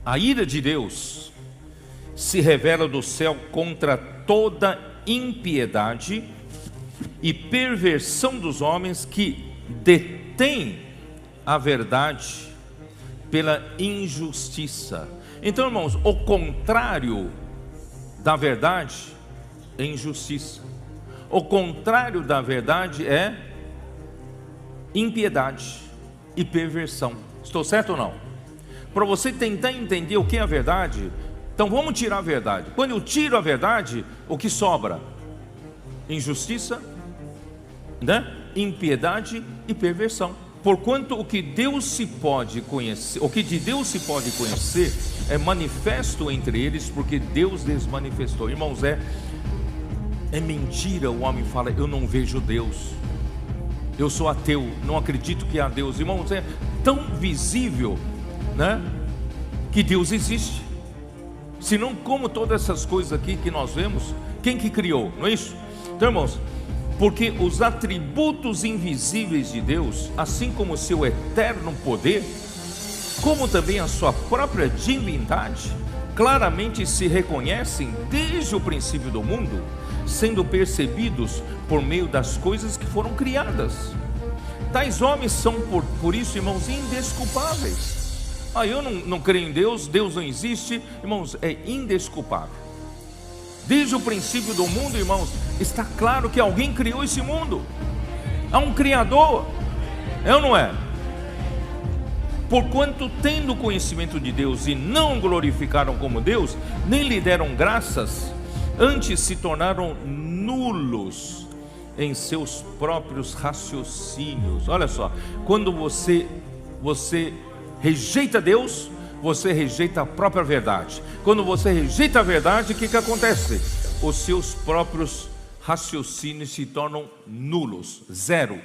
A ira de Deus se revela do céu contra toda impiedade e perversão dos homens que detêm a verdade pela injustiça. Então, irmãos, o contrário da verdade é injustiça. O contrário da verdade é impiedade e perversão. Estou certo ou não? Para você tentar entender o que é a verdade, então vamos tirar a verdade. Quando eu tiro a verdade, o que sobra? Injustiça, né? Impiedade e perversão. Porquanto o que Deus se pode conhecer, o que de Deus se pode conhecer é manifesto entre eles, porque Deus lhes manifestou. Irmãos, é mentira. O homem fala: eu não vejo Deus, eu sou ateu, não acredito que há Deus. Irmãos, é tão visível, né, que Deus existe. Senão, como todas essas coisas aqui que nós vemos, quem que criou? Não é isso? Então, irmãos, porque os atributos invisíveis de Deus, assim como o seu eterno poder, como também a sua própria divindade, claramente se reconhecem desde o princípio do mundo, sendo percebidos por meio das coisas que foram criadas. Tais homens são por isso, irmãos, indesculpáveis. Eu não creio em Deus, Deus não existe. Irmãos, é indesculpável. Desde o princípio do mundo, irmãos, está claro que alguém criou esse mundo. Há um Criador, é ou não é? Porquanto, tendo conhecimento de Deus e não glorificaram como Deus, nem lhe deram graças, antes se tornaram nulos em seus próprios raciocínios. Olha só, quando você rejeita Deus, você rejeita a própria verdade. Quando você rejeita a verdade, o que acontece? Os seus próprios raciocínios se tornam nulos, zero,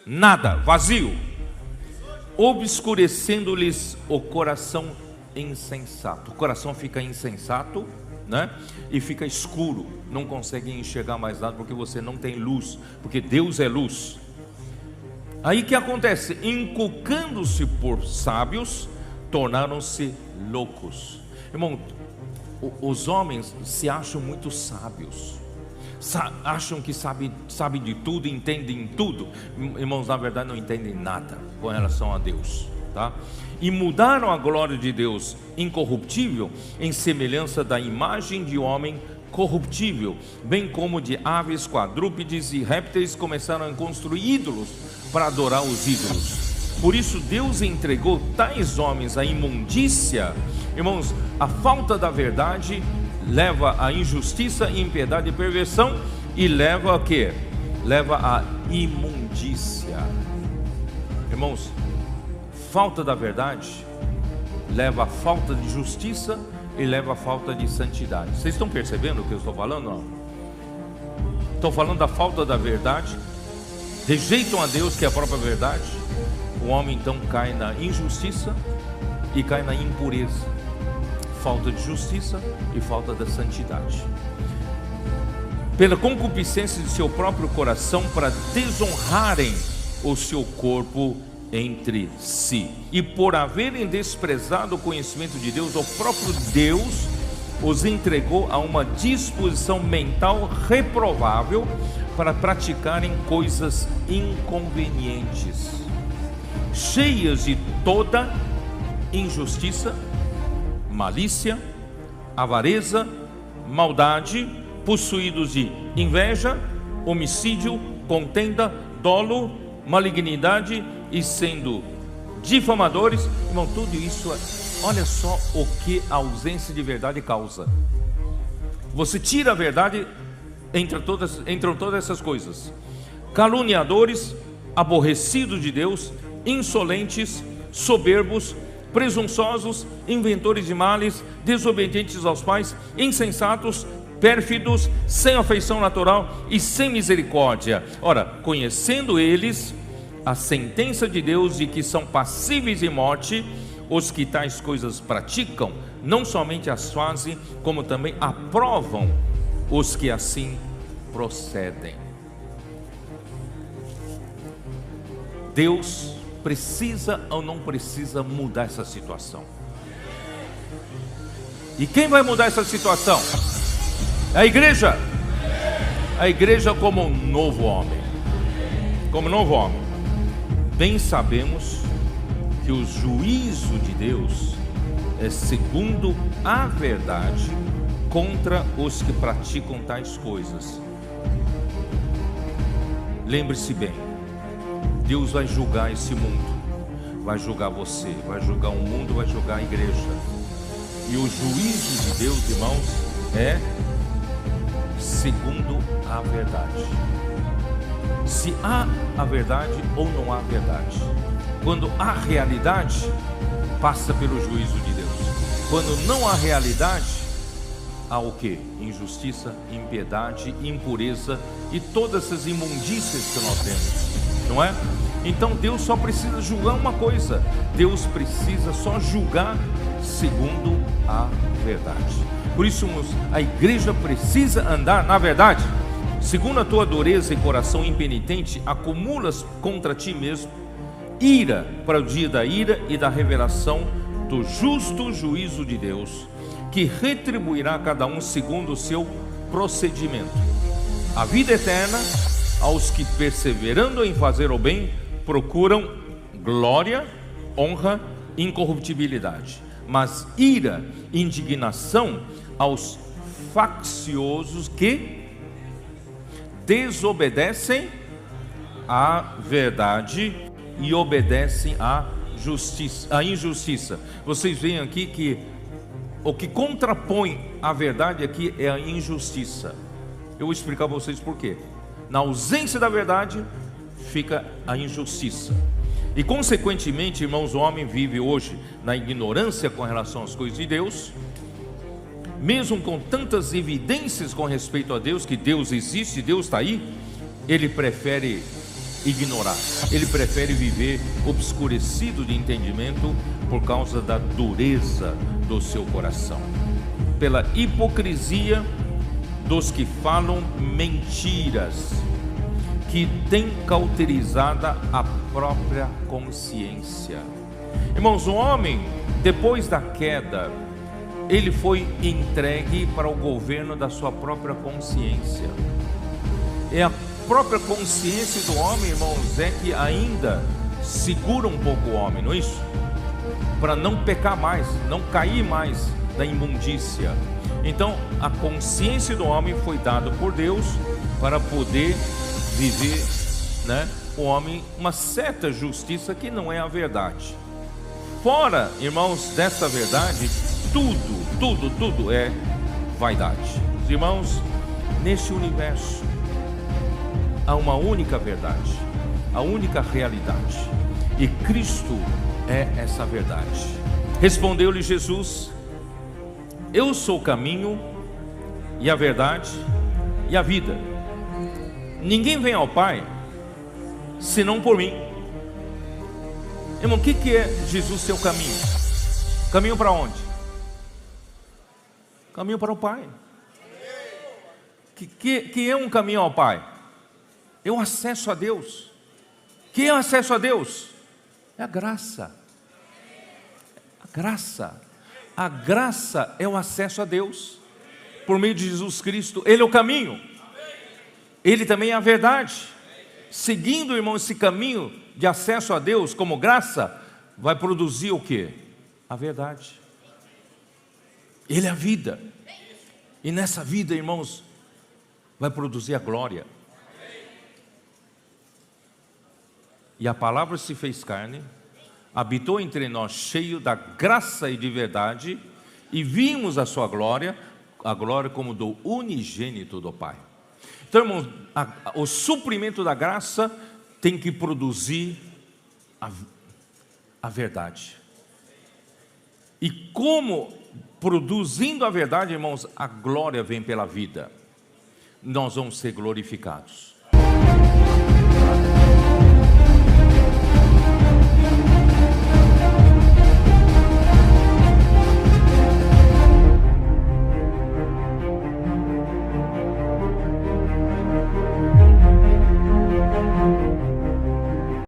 nada, vazio, obscurecendo-lhes o coração insensato. O coração fica insensato, né? E fica escuro, não conseguem enxergar mais nada, porque você não tem luz, porque Deus é luz. Aí que acontece? Inculcando-se por sábios, tornaram-se loucos. Irmão, os homens se acham muito sábios, acham que sabem de tudo, entendem tudo. Irmãos, na verdade não entendem nada com relação a Deus, tá? E mudaram a glória de Deus incorruptível em semelhança da imagem de homem corruptível, bem como de aves, quadrúpedes e répteis. Começaram a construir ídolos para adorar os ídolos. Por isso Deus entregou tais homens à imundícia. Irmãos, a falta da verdade leva à injustiça, impiedade e perversão, e leva a quê? Leva à imundícia. Irmãos, falta da verdade leva à falta de justiça e leva à falta de santidade. Vocês estão percebendo o que eu estou falando? Não? Estou falando da falta da verdade. Rejeitam a Deus, que é a própria verdade. O homem então cai na injustiça e cai na impureza, falta de justiça e falta da santidade, pela concupiscência de seu próprio coração, para desonrarem o seu corpo entre si. E por haverem desprezado o conhecimento de Deus, o próprio Deus os entregou a uma disposição mental reprovável para praticarem coisas inconvenientes, cheias de toda injustiça, malícia, avareza, maldade, possuídos de inveja, homicídio, contenda, dolo, malignidade, e sendo difamadores. Irmão, tudo isso, olha só o que a ausência de verdade causa. Você tira a verdade, entram todas essas coisas: caluniadores, aborrecidos de Deus, insolentes, soberbos, presunçosos, inventores de males, desobedientes aos pais, insensatos, pérfidos, sem afeição natural e sem misericórdia. Ora, conhecendo eles a sentença de Deus de que são passíveis de morte os que tais coisas praticam, não somente as fazem, como também aprovam os que assim procedem. Deus precisa ou não precisa mudar essa situação? E quem vai mudar essa situação? A igreja. A igreja como um novo homem. Como novo homem. Bem sabemos que o juízo de Deus é segundo a verdade contra os que praticam tais coisas. Lembre-se bem, Deus vai julgar esse mundo, vai julgar você, vai julgar o mundo, vai julgar a igreja. E o juízo de Deus, irmãos, é segundo a verdade. Se há a verdade ou não há verdade. Quando há realidade, passa pelo juízo de Deus. Quando não há realidade, há o que? Injustiça, impiedade, impureza e todas essas imundícias que nós temos, não é? Então Deus só precisa julgar uma coisa. Deus precisa só julgar segundo a verdade. Por isso, a igreja precisa andar na verdade. Segundo a tua dureza e coração impenitente, acumulas contra ti mesmo ira para o dia da ira e da revelação do justo juízo de Deus, que retribuirá a cada um segundo o seu procedimento. A vida eterna aos que, perseverando em fazer o bem, procuram glória, honra e incorruptibilidade. Mas ira, indignação aos facciosos que desobedecem à verdade e obedecem à injustiça. Vocês veem aqui que o que contrapõe a verdade aqui é a injustiça. Eu vou explicar para vocês por quê. Na ausência da verdade fica a injustiça. E consequentemente, irmãos, o homem vive hoje na ignorância com relação às coisas de Deus. Mesmo com tantas evidências com respeito a Deus, que Deus existe, Deus está aí, ele prefere ignorar, ele prefere viver obscurecido de entendimento por causa da dureza do seu coração, pela hipocrisia dos que falam mentiras, que tem cauterizada a própria consciência. Irmãos, o homem, depois da queda, ele foi entregue para o governo da sua própria consciência. É a própria consciência do homem, irmãos, é que ainda segura um pouco o homem, não é isso? Para não pecar mais, não cair mais na imundícia. Então, a consciência do homem foi dada por Deus para poder viver, né, o homem uma certa justiça que não é a verdade. Fora, irmãos, dessa verdade, tudo é vaidade. Irmãos, neste universo há uma única verdade, a única realidade, e Cristo é essa verdade. Respondeu-lhe Jesus: eu sou o caminho e a verdade e a vida. Ninguém vem ao Pai senão por mim. Irmão, o que é Jesus ser o caminho? Caminho para onde? Caminho para o Pai. Que é um caminho ao Pai? É o acesso a Deus. Que é o acesso a Deus? É a graça. A graça. A graça é o acesso a Deus por meio de Jesus Cristo. Ele é o caminho. Ele também é a verdade. Seguindo, irmão, esse caminho de acesso a Deus como graça, vai produzir o quê? A verdade. Ele é a vida. E nessa vida, irmãos, vai produzir a glória. E a palavra se fez carne, habitou entre nós cheio da graça e de verdade, e vimos a sua glória, a glória como do unigênito do Pai. Então, irmãos, o suprimento da graça tem que produzir a verdade. E como produzindo a verdade, irmãos, a glória vem pela vida. Nós vamos ser glorificados.